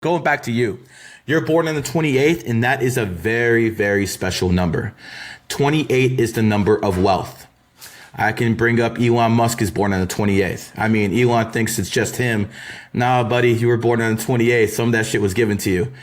Going back to you, you're born on the 28th, and that is a very, very special number. 28 is the number of wealth. I can bring up Elon Musk is born on the 28th. I mean, Elon thinks it's just him. Nah, buddy, you were born on the 28th. Some of that shit was given to you.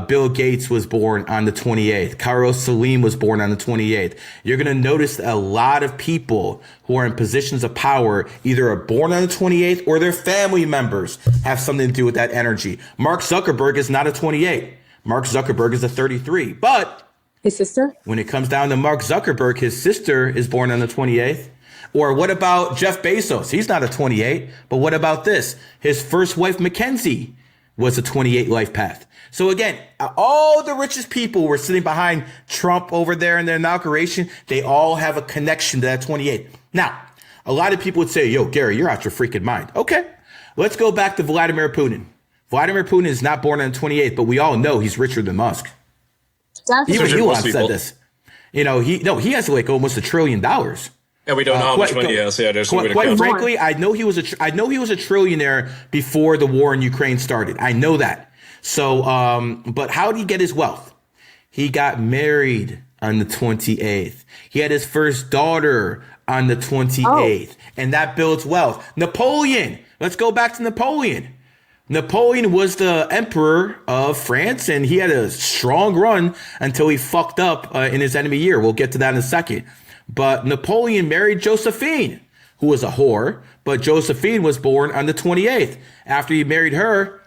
Bill Gates was born on the 28th. Carlos Salim was born on the 28th. You're going to notice a lot of people who are in positions of power either are born on the 28th or their family members have something to do with that energy. Mark Zuckerberg is not a 28. Mark Zuckerberg is a 33. But his sister? When it comes down to Mark Zuckerberg, his sister is born on the 28th. Or what about Jeff Bezos? He's not a 28. But what about this? His first wife, Mackenzie, was a 28 life path. So again, all the richest people were sitting behind Trump over there in their inauguration. They all have a connection to that 28. Now, a lot of people would say, yo, Gary, you're out your freaking mind. Okay, let's go back to Vladimir Putin. Vladimir Putin is not born on the 28th, but we all know he's richer than Musk. Even Elon said this. You know, he has like almost $1 trillion. Yeah, we don't know how much money he has. Yeah, there's quite frankly, I know he was a trillionaire before the war in Ukraine started. I know that. So, but how did he get his wealth? He got married on the 28th. He had his first daughter on the 28th, and that builds wealth. Napoleon. Let's go back to Napoleon. Napoleon was the emperor of France, and he had a strong run until he fucked up in his enemy year. We'll get to that in a second. But Napoleon married Josephine, who was a whore, but Josephine was born on the 28th. After he married her,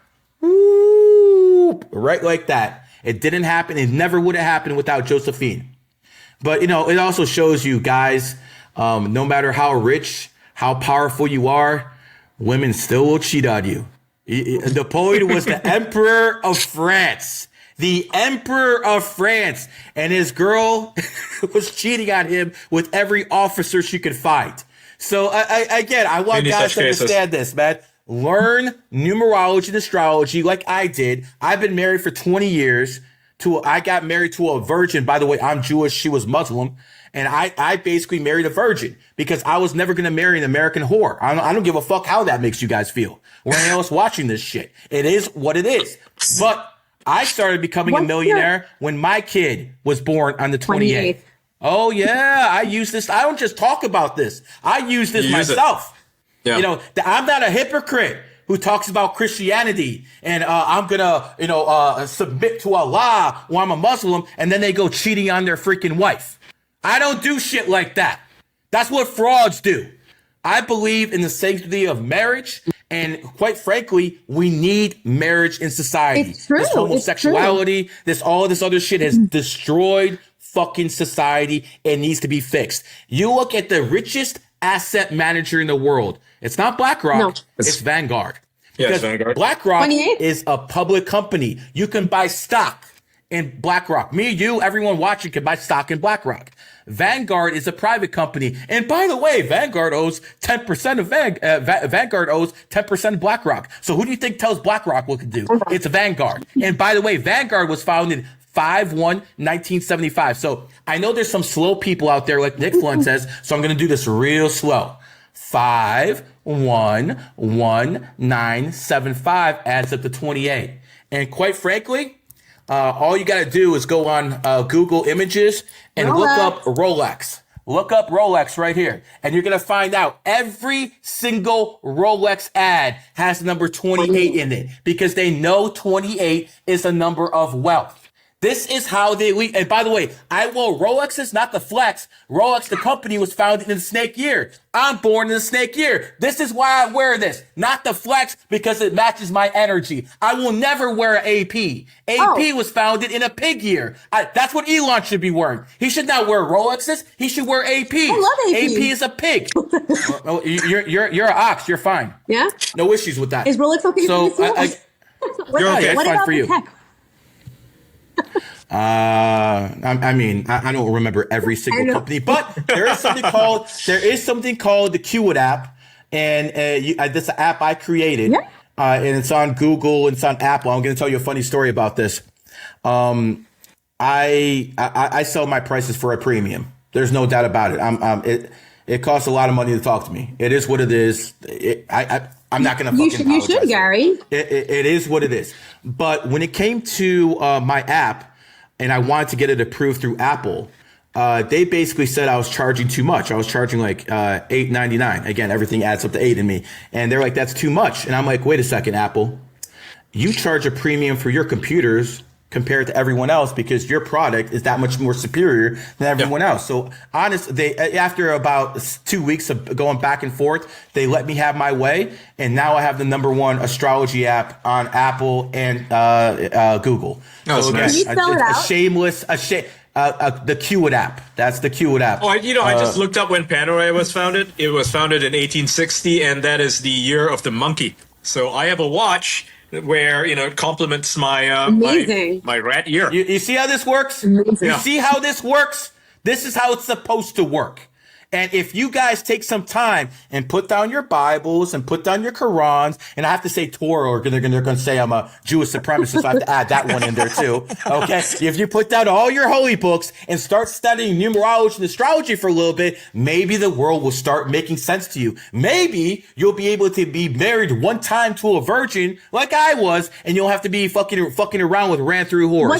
right like that. It didn't happen. It never would have happened without Josephine. But, you know, it also shows you guys, no matter how rich, how powerful you are, women still will cheat on you. Napoleon was the emperor of France. The emperor of France, and his girl was cheating on him with every officer she could find. So I want guys to understand this, man. Learn numerology and astrology like I did. I've been married for 20 years. I got married to a virgin. By the way, I'm Jewish. She was Muslim. And I basically married a virgin because I was never going to marry an American whore. I don't give a fuck how that makes you guys feel. Or anyone else watching this shit. It is what it is. But I started becoming a millionaire when my kid was born on the 28th. Oh, yeah. I use this. I don't just talk about this. I use this myself. Yeah. You know, I'm not a hypocrite who talks about Christianity and I'm going to, submit to Allah or I'm a Muslim, and then they go cheating on their freaking wife. I don't do shit like that. That's what frauds do. I believe in the sanctity of marriage. And quite frankly, we need marriage in society. It's true. This homosexuality, all this other shit has destroyed fucking society. It needs to be fixed. You look at the richest asset manager in the world. It's not BlackRock. No. It's Vanguard. Yeah, it's Vanguard. BlackRock is a public company. You can buy stock in BlackRock. Me, you, everyone watching can buy stock in BlackRock. Vanguard is a private company. And by the way, Vanguard owes 10% of Vanguard owes 10% of BlackRock. So who do you think tells BlackRock what to do? It's Vanguard. And by the way, Vanguard was founded 5/1/1975. So I know there's some slow people out there like Nick Flynn says, so I'm going to do this real slow. 5/1/1975 adds up to 28. And quite frankly, all you got to do is go on Google Images and look up Rolex. Look up Rolex right here. And you're going to find out every single Rolex ad has the number 28 in it because they know 28 is a number of wealth. This is how they lead. And by the way, Rolex is not the flex. Rolex, the company, was founded in the snake year. I'm born in the snake year. This is why I wear this, not the flex because it matches my energy. I will never wear an AP. AP was founded in a pig year. That's what Elon should be wearing. He should not wear Rolexes. He should wear AP. I love AP. AP is a pig. You're an ox. You're fine. Yeah. No issues with that. Is Rolex okay? So you're okay. It's fine for you. I mean, I don't remember every single company, but there is something called the Qwit app, and this is an app I created, and it's on Google and it's on Apple. I'm going to tell you a funny story about this. I sell my prices for a premium. There's no doubt about it. It costs a lot of money to talk to me. It is what it is. I'm not going to fucking apologize. You should, Gary. It is what it is. But when it came to my app and I wanted to get it approved through Apple, they basically said I was charging too much. I was charging like $8.99. Again, everything adds up to 8 in me. And they're like, that's too much. And I'm like, wait a second, Apple. You charge a premium for your computers compared to everyone else because your product is that much more superior than everyone else. So honestly, after about 2 weeks of going back and forth, they let me have my way. And now I have the #1 astrology app on Apple and Google. Oh, so again, nice. Can you spell it out? The Qit app. That's the Qit app. Oh, I just looked up when Panerai was founded. It was founded in 1860, and that is the year of the monkey. So I have a watch where it complements my my rat year. You see how this works? Amazing. You see how this works? This is how it's supposed to work. And if you guys take some time and put down your Bibles and put down your Qurans, and I have to say Torah, or they're going to say I'm a Jewish supremacist, so I have to add that one in there too. Okay, if you put down all your holy books and start studying numerology and astrology for a little bit, maybe the world will start making sense to you. Maybe you'll be able to be married one time to a virgin like I was, and you'll have to be fucking around with ran through whores.